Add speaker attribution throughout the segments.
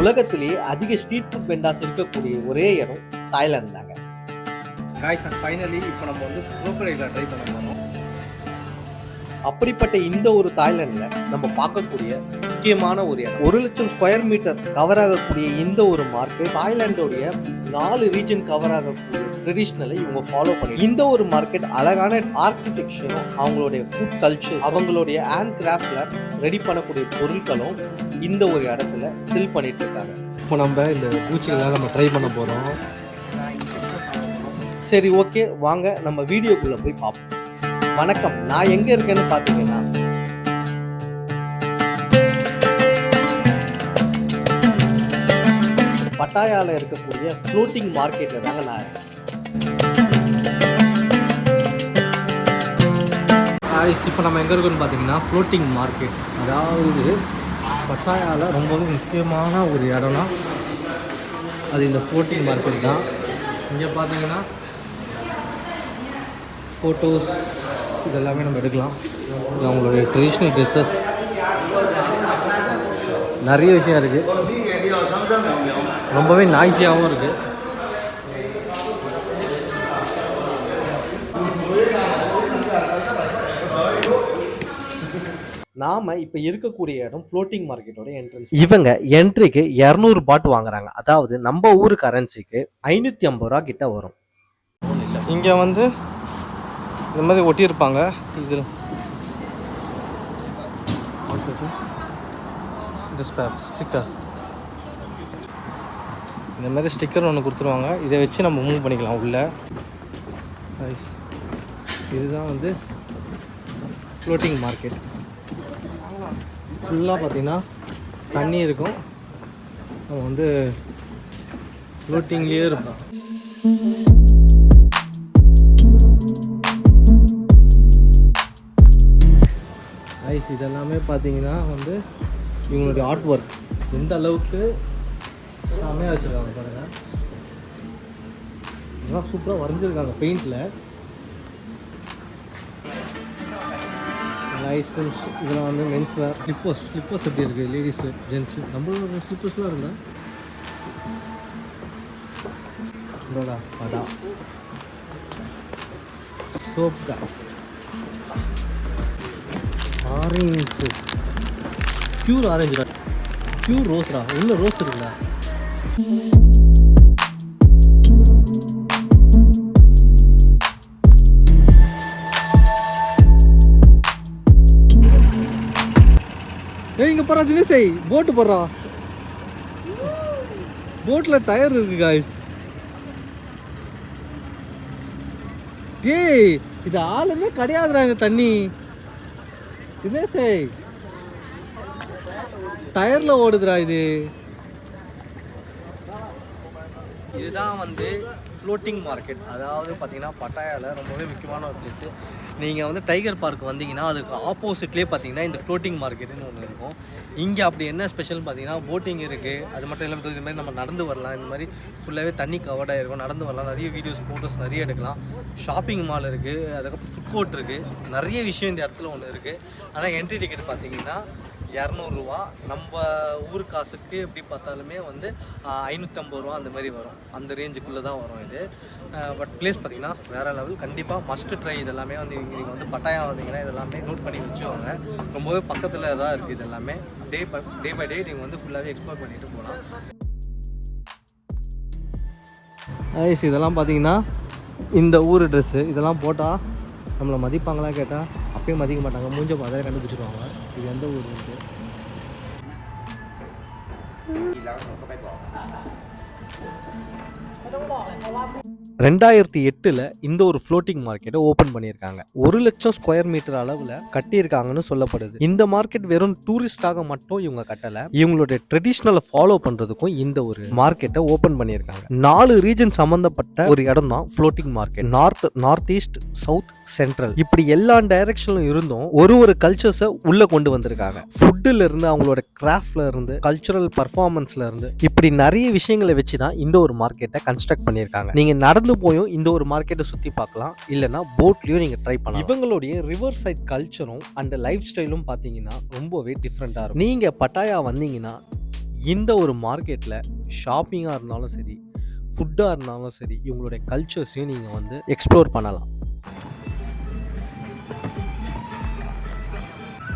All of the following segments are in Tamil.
Speaker 1: உலகத்திலேயே அதிக ஸ்ட்ரீட் ஃபுட் வெண்டாஸ் இருக்கக்கூடிய ஒரே இடம் தாய்லாந்து தாங்க.
Speaker 2: காய்ஸ் ஃபைனலி இப்போ நம்ம வந்து க்ரோக்கரைல ட்ரை பண்ண போகிறோம்.
Speaker 1: அப்படிப்பட்ட இந்த ஒரு தாய்லாந்துல நம்ம பார்க்கக்கூடிய முக்கியமான ஒரு இடம் 1,00,000 ஸ்கொயர் மீட்டர் கவர் ஆகக்கூடிய இந்த ஒரு மார்க்கெட் தாய்லாண்டோடைய 4 ரீஜன் கவர் ஆகக்கூடிய ட்ரெடிஷ்னலை இவங்க ஃபாலோ பண்ணி இந்த ஒரு மார்க்கெட் அழகான ஆர்கிடெக்சரும் அவங்களுடைய ஃபுட் கல்ச்சர் அவங்களுடைய ஹேண்ட் கிராஃப்ட்ல ரெடி பண்ணக்கூடிய பொருட்களும் இந்த ஒரு இடத்துல செல் பண்ணிட்டு இருக்காங்க.
Speaker 2: இப்போ நம்ம இந்த பூச்சிகள்லாம் நம்ம ட்ரை பண்ண போகிறோம்.
Speaker 1: சரி, ஓகே, வாங்க நம்ம வீடியோக்குள்ள போய் பார்ப்போம். வணக்கம், நான் எங்க இருக்கேன்னு பாத்தீங்கன்னா பட்டாயால இருக்கக்கூடிய ஃப்ளோட்டிங் மார்க்கெட்ல தாங்க நான் இருக்கேன்.
Speaker 2: இப்போ நம்ம எங்கே இருக்கோன்னு பார்த்தீங்கன்னா ஃப்ளோட்டிங் மார்க்கெட், அதாவது பட்டாயால ரொம்பவே முக்கியமான ஒரு இடம்னா அது இந்த ஃப்ளோட்டிங் மார்க்கெட் தான். இங்கே பார்த்தீங்கன்னா ஃபோட்டோஸ் இதெல்லாமே நம்ம எடுக்கலாம். அவங்களுடைய ட்ரெடிஷ்னல் ட்ரெஸ்ஸஸ் நிறைய விஷயம் இருக்குது. ரொம்பவே நாய்ஸியாகவும் இருக்குது.
Speaker 1: நாம இப்ப இருக்கக்கூடிய இடம் ஃப்ளோட்டிங் மார்க்கெட்டோட என்ட்ரன்ஸ். இவங்க என்ட்ரிக்கு 200 பாட் வாங்குறாங்க. அதாவது நம்ம ஊர் கரன்சிக்கு 550 ரூபா கிட்ட வரும்.
Speaker 2: இங்கே வந்து இந்த மாதிரி ஒட்டியிருப்பாங்க. இதில் ஸ்டிக்கர், இந்த மாதிரி ஸ்டிக்கர் ஒன்று கொடுத்துருவாங்க. இதை வச்சு நம்ம மூவ் பண்ணிக்கலாம் உள்ள. இதுதான் வந்து ஃப்ளோட்டிங் மார்க்கெட். ஃபுல்லாக பார்த்திங்கன்னா தண்ணி இருக்கும். நம்ம வந்து ஃப்ளோட்டிங்லேயே இருப்போம். ஐஸ் இதெல்லாமே பார்த்தீங்கன்னா வந்து இவங்களுடைய ஆர்ட் ஒர்க் எந்த அளவுக்கு செமையாக வச்சுருக்காங்க பாருங்கள். இதெல்லாம் சூப்பராக வரைஞ்சிருக்காங்க பெயிண்டில். ஐஸ்கிரீம்ஸ் இதெல்லாம் வந்து மென்ஸ் வேர். ஸ்லிப்பர்ஸ் எப்படி இருக்குது, லேடிஸு ஜென்ஸு. நம்மளோட ஸ்லிப்பர்ஸ்லாம் இருக்குதா இதோடா அதா சோப் காஸ், ஆரஞ்சு, பியூர் ஆரஞ்சுடா, பியூர் ரோஸ்டா. உள்ள ரோஸ் இருக்குல்ல. இங்கே போகிறா தினேஷை, போட்டு போடுறா. போட்டில் டயர் இருக்கு காய்ஸ். ஏய் இது ஆளுமே கிடையாதுடா இந்த தண்ணி. தினேஷை டயரில் ஓடுதுடா இது.
Speaker 1: இதுதான் வந்து ஃப்ளோட்டிங் மார்க்கெட். அதாவது பார்த்தீங்கன்னா பட்டாயால ரொம்பவே முக்கியமான ஒரு பிளேஸு. நீங்கள் வந்து டைகர் பார்க் வந்தீங்கன்னா அதுக்கு ஆப்போசிட்லேயே பார்த்தீங்கன்னா இந்த ஃப்ளோட்டிங் மார்க்கெட்டுன்னு ஒன்று இருக்கும். இங்கே அப்படி என்ன ஸ்பெஷல்னு பார்த்தீங்கன்னா போட்டிங் இருக்குது. அது மட்டும் இல்லாமல் இது மாதிரி நம்ம நடந்து வரலாம். இந்த மாதிரி ஃபுல்லாகவே தண்ணி கவர்டாக இருக்கும். நடந்து வரலாம். நிறைய வீடியோஸ் ஃபோட்டோஸ் நிறைய எடுக்கலாம். ஷாப்பிங் மால் இருக்குது. அதுக்கப்புறம் ஃபுட் கோர்ட் இருக்குது. நிறைய விஷயம் இந்த இடத்துல ஒன்று இருக்குது. ஆனால் என்ட்ரி டிக்கெட் பார்த்தீங்கன்னா 200 ரூபா. நம்ம ஊர் காசுக்கு எப்படி பார்த்தாலுமே வந்து 550 ரூபா அந்த மாதிரி வரும். அந்த ரேஞ்சுக்குள்ளே தான் வரும் இது. பட் பிளேஸ் பார்த்திங்கன்னா வேறு லெவல். கண்டிப்பாக மஸ்ட் ட்ரை. இதெல்லாமே வந்து நீங்கள் வந்து பட்டாயா வந்தீங்கன்னா இதெல்லாமே நோட் பண்ணி வச்சுக்கோங்க. ரொம்பவே பக்கத்தில் தான் இருக்குது. இது எல்லாமே டே பை டே நீங்கள் வந்து ஃபுல்லாகவே எக்ஸ்ப்ளோர் பண்ணிட்டு போகலாம்.
Speaker 2: ஐஸ் இதெல்லாம் பார்த்தீங்கன்னா இந்த ஊர் ட்ரெஸ்ஸு. இதெல்லாம் போட்டால் நம்மளை மதிப்பாங்களா கேட்டால் அப்பயும் மதிக்க மாட்டாங்க. மூஞ்ச பார்த்தாலே கண்டுபிடிச்சிருவாங்க இது எந்த ஊர் இருக்குது.
Speaker 1: 2008 இந்த ஒரு ஃப்ளோட்டிங் மார்க்கெட்டை ஓப்பன் பண்ணியிருக்காங்க. 1,00,000 ஸ்கொயர் மீட்டர் அளவில் கட்டியிருக்காங்கன்னு சொல்லப்படுது. இந்த மார்க்கெட் வெறும் டூரிஸ்டாக மட்டும் இவங்க கட்டலை. இவங்களுடைய ட்ரெடிஷ்னலை ஃபாலோ பண்ணுறதுக்கும் இந்த ஒரு மார்க்கெட்டை ஓப்பன் பண்ணியிருக்காங்க. 4 ரீஜன் சம்மந்தப்பட்ட ஒரு இடம் தான் floating market. North east, south, central இப்படி எல்லா டைரக்ஷன்லும் இருந்தும் ஒரு கல்ச்சர்ஸை உள்ள கொண்டு வந்திருக்காங்க. ஃபுட்டுல இருந்து அவங்களோட கிராஃப்ட்ல இருந்து கல்ச்சுரல் பர்ஃபார்மன்ஸ்ல இருந்து இப்படி நிறைய விஷயங்களை வச்சு தான் இந்த ஒரு மார்க்கெட்டை கன்ஸ்ட்ரக்ட் பண்ணியிருக்காங்க. நீங்க நடந்து போயும் இந்த ஒரு மார்க்கெட்டை சுத்தி பார்க்கலாம். இல்லைன்னா போட்லயும் நீங்க ட்ரை பண்ணலாம். இவங்களுடைய ரிவர் சைட் கல்ச்சரும் அண்ட் லைஃப் ஸ்டைலும் பாத்தீங்கன்னா ரொம்பவே டிஃப்ரெண்டா இருக்கும். நீங்க பட்டாயா வந்தீங்கன்னா இந்த ஒரு மார்க்கெட்டில் ஷாப்பிங்காக இருந்தாலும் சரி, ஃபுட்டாக இருந்தாலும் சரி, இவங்களுடைய கல்ச்சர்ஸையும் நீங்கள் வந்து எக்ஸ்ப்ளோர் பண்ணலாம்.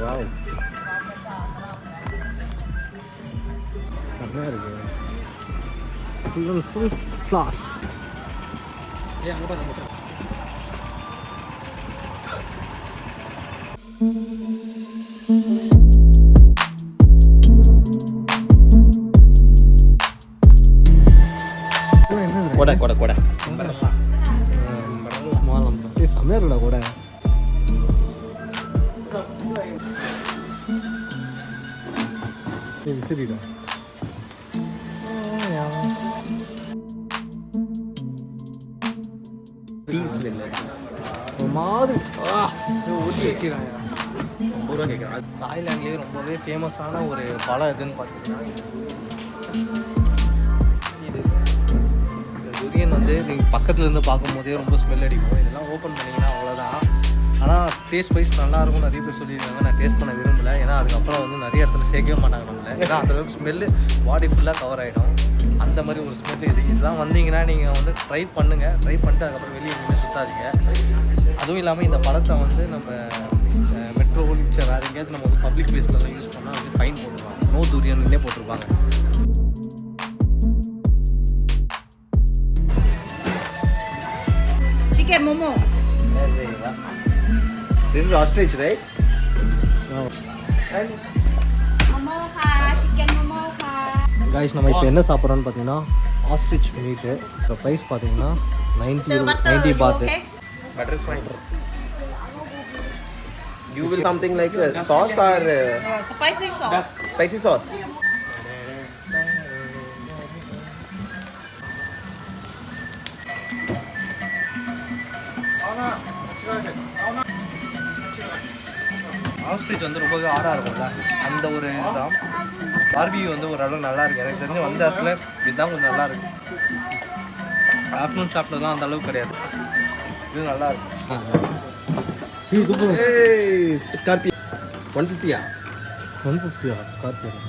Speaker 1: வாவ், செம்மையாக இருக்கு. Full and full flaws.
Speaker 2: அங்கே பாருங்க.
Speaker 3: கொடை கொடை கொடை
Speaker 1: மாலம் செம்மையாக இருக்குடா கூட. சரிடா.
Speaker 3: பீஸ்ல இல்லை
Speaker 1: ஒரு மாதிரி
Speaker 2: ஊற்றி வச்சுக்கிறாங்க.
Speaker 3: ரூபா கேட்குறேன்.
Speaker 1: தாய்லாண்ட்லேயே ரொம்பவே ஃபேமஸான ஒரு பழம் எதுன்னு பார்த்தீங்கன்னா இந்த துரியன் வந்து நீங்கள் பக்கத்துலேருந்து பார்க்கும்போதே ரொம்ப ஸ்மெல் அடிக்கும். இதெல்லாம் ஓப்பன் பண்ணிங்கன்னா அவ்வளோதான். ஆனால் டேஸ்ட் வைஸ் நல்லாயிருக்கும் நிறைய பேர் சொல்லியிருக்காங்க. நான் டேஸ்ட் பண்ண விரும்பலை. ஏன்னா அதுக்கப்புறம் வந்து நிறைய இடத்துல சேர்க்கவே மாட்டாங்க நம்மளை. ஏன்னா அந்தளவுக்கு ஸ்மெல்லு பாடி ஃபுல்லாக கவர் ஆகிடும். அந்த மாதிரி ஒரு ஸ்மெல் இதெல்லாம் வந்தீங்கன்னா நீங்கள் வந்து ட்ரை பண்ணுங்கள். ட்ரை பண்ணிட்டு அதுக்கப்புறம் வெளியே எங்கேயுமே சுற்றாதீங்க. அதுவும் இல்லாமல் இந்த பழத்தை வந்து நம்ம மெட்ரோ வேறு எங்கேயாவது நம்ம வந்து பப்ளிக் பிளேஸ்லலாம் யூஸ் பண்ணால் வந்து ஃபைன் போட்டுருவாங்க. நோ துரியன்லேயே போட்டிருப்பாங்க.
Speaker 4: Chicken momo.
Speaker 3: This is ostrich, right? And
Speaker 4: Momo ka, chicken momo ka.
Speaker 1: Guys, நம்ம இப்போ என்ன சாப்பிட்றோன்னு பார்த்தீங்கன்னா ஆஸ்ட்ரிச் மீட்டு. இப்போ ப்ரைஸ் பார்த்தீங்கன்னா 90 பாத்.
Speaker 3: butter is fine. You will something like sauce or
Speaker 4: Spicy sauce.
Speaker 3: spicy sauce?
Speaker 1: Ostrich வந்து ரொம்பவே ஆடாக இருக்கும்ல, அந்த ஒரு இதுதான். பார்பிக்யூ வந்து ஒரு அளவு நல்லா இருக்குது. எனக்கு தெரிஞ்சு வந்த இடத்துல இதுதான் கொஞ்சம் நல்லா இருக்குது. ஆஃப்டர்நூன் சாப்பிட்டதுலாம் அந்த அளவுக்கு கிடையாது. இது நல்லா இருக்கும்.
Speaker 3: Hey, scorpion. 150
Speaker 1: 150 ஸ்கார்பியன்.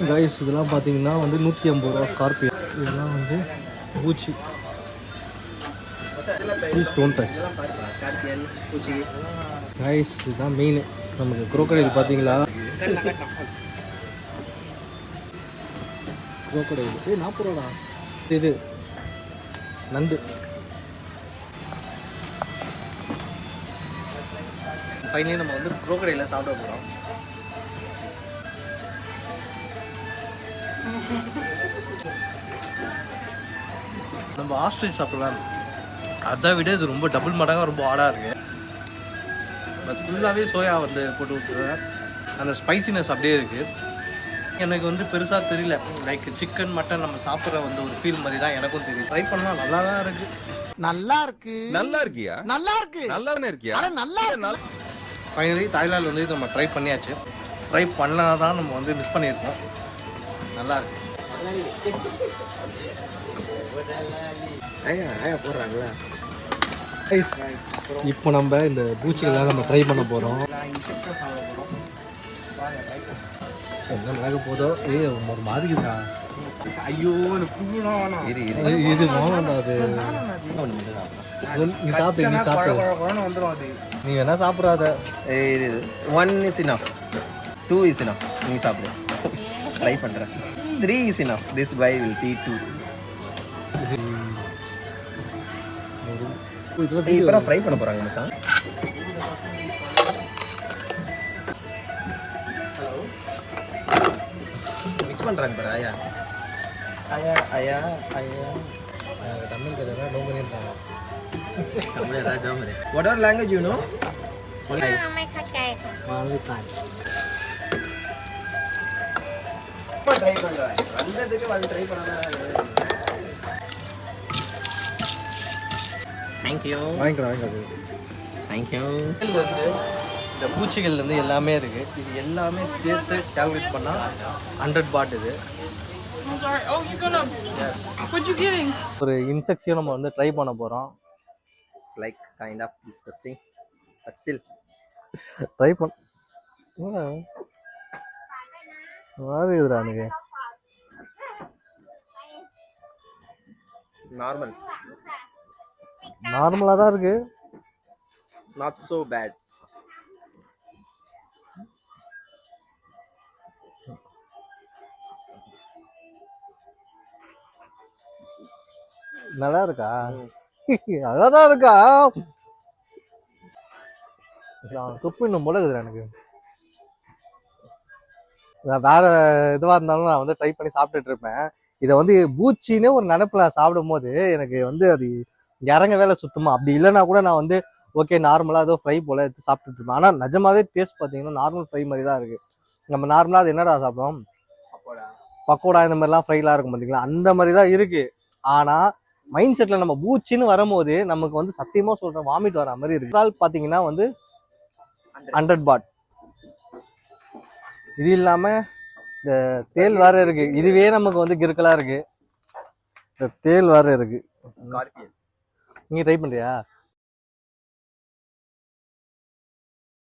Speaker 1: கைஸ், இதெல்லாம் பார்த்தீங்கன்னா வந்து 150 ரூபா ஸ்கார்பியன். இதெல்லாம் வந்து பூச்சி. Please don't touch.
Speaker 3: Scorpion, பூச்சி.
Speaker 1: கைஸ், இதுதான் மெயின். நமக்கு குரோக்கடைல் பார்த்தீங்களா? குரோக்கடைல் 40 ரூபா. இது நண்டு. ஃபைனலி நம்ம வந்து குரோக்கடையில் சாப்பிட போகிறோம். நம்ம ஆஸ்ட்ரிச் சாப்பிடலாம். அதை விட இது ரொம்ப டபுள் மடங்காக ரொம்ப ஆடாக இருக்குது. அது ஃபுல்லாகவே சோயா வந்து போட்டு விட்டுருவேன். அந்த ஸ்பைசினஸ் அப்படியே இருக்குது. எனக்கு வந்து பெருசாக தெரியல. லைக் சிக்கன் மட்டன் நம்ம சாப்பிட்ற வந்து ஒரு ஃபீல் மாதிரி தான் எனக்கும் தெரியும். ட்ரை பண்ணலாம், நல்லா தான் இருக்குது.
Speaker 3: நல்லா இருக்கியா? நல்லா இருக்கியா? நல்லா.
Speaker 1: ஃபைனலி தாய்லாந்து வந்து நம்ம ட்ரை பண்ணியாச்சு. ட்ரை பண்ணால் தான் நம்ம வந்து மிஸ் பண்ணியிருக்கோம். நல்லா இருக்கு.
Speaker 3: போடுறாங்களா?
Speaker 1: இப்போ நம்ம இந்த பூச்சிகள்லாம் நம்ம ட்ரை பண்ண போகிறோம். என்ன மிளகு போதோ ஒரு மாதிரி இருக்கா?
Speaker 2: ஐயோ, இந்த புண்ணுலாம் வேணாம்.
Speaker 1: இது வாங்கண்டா. அது நீ சாப்பிட்டு
Speaker 2: வந்துடும் அது.
Speaker 1: நீ வேணா சாப்பிட்றாத.
Speaker 3: இது 1 is enough. 2 is enough. நீ சாப்பிடு. ட்ரை பண்ணுறேன். 3 is enough. This guy will eat 2. இப்போ ஃப்ரை பண்ண போகிறாங்க மச்சான். மிக்ஸ் பண்ணுறாங்க பாரு. ஐயா ஐயா ஐயா ஐயா
Speaker 1: தமிழ் தெரியாத டோங்கரின்றாங்க.
Speaker 3: whatever language you know.
Speaker 4: ไม่เข้าใจค่ะ
Speaker 1: மாலி தாய்.
Speaker 3: ட்ரை பண்ணுறேன். வந்ததுக்கு வந்து ட்ரை பண்ணாதான். தேங்க்யூ.
Speaker 1: வாங்கிக்கிறது.
Speaker 3: தேங்க்யூ.
Speaker 1: இந்த பூச்சிகள்லேருந்து எல்லாமே இருக்குது. இது எல்லாமே சேர்த்து கால்குலேட் பண்ணால் 100 பாட். இது
Speaker 5: I'm sorry. Oh, you're gonna.
Speaker 1: Yes.
Speaker 5: What you getting?
Speaker 1: ஒரு இன்செக்ட்ஸையும் நம்ம வந்து ட்ரை பண்ண போகிறோம்.
Speaker 3: It's like kind of disgusting, but still.
Speaker 1: Try பண்ண மாதிரி இதுடா எனக்கு.
Speaker 3: நார்மல்,
Speaker 2: நார்மலாக தான் இருக்கு.
Speaker 3: Not so bad.
Speaker 2: நல்லா இருக்கா? அழகாதான் இருக்கா? துப்பு இன்னும் முழகுதுடா எனக்கு. நான் வேற இதுவாக இருந்தாலும் நான் வந்து ட்ரை பண்ணி சாப்பிட்டுட்டு இருப்பேன். இதை வந்து பூச்சின்னு ஒரு நினைப்புல சாப்பிடும் போது எனக்கு வந்து அது இறங்க வேலை சுத்தமா. அப்படி இல்லைன்னா கூட நான் வந்து ஓகே நார்மலாக ஏதோ ஃப்ரை போல எடுத்து சாப்பிட்டுட்டு இருப்பேன். ஆனால் நிஜமாவே டேஸ்ட் பார்த்தீங்கன்னா நார்மல் ஃப்ரை மாதிரி தான் இருக்கு. நம்ம நார்மலாக அது என்னடா சாப்பிடுவோம், பக்கோடா இந்த மாதிரிலாம் ஃப்ரைலாம் இருக்கும் பார்த்தீங்களா, அந்த மாதிரி தான் இருக்கு. ஆனால் மைண்ட் செட்டில் நம்ம பூச்சின்னு வரும்போது நமக்கு வந்து சத்தியமாக சொல்கிறேன் வாமிட் வர மாதிரி இருக்கு. ஆல் பார்த்தீங்கன்னா வந்து 100 பாட். இது இல்லாமல் இந்த தேல் வேற இருக்கு. இதுவே நமக்கு வந்து கிறுக்கலா இருக்கு. இந்த தேல் வேற இருக்கு.
Speaker 3: Scorpion.
Speaker 2: நீ ட்ரை பண்றியா?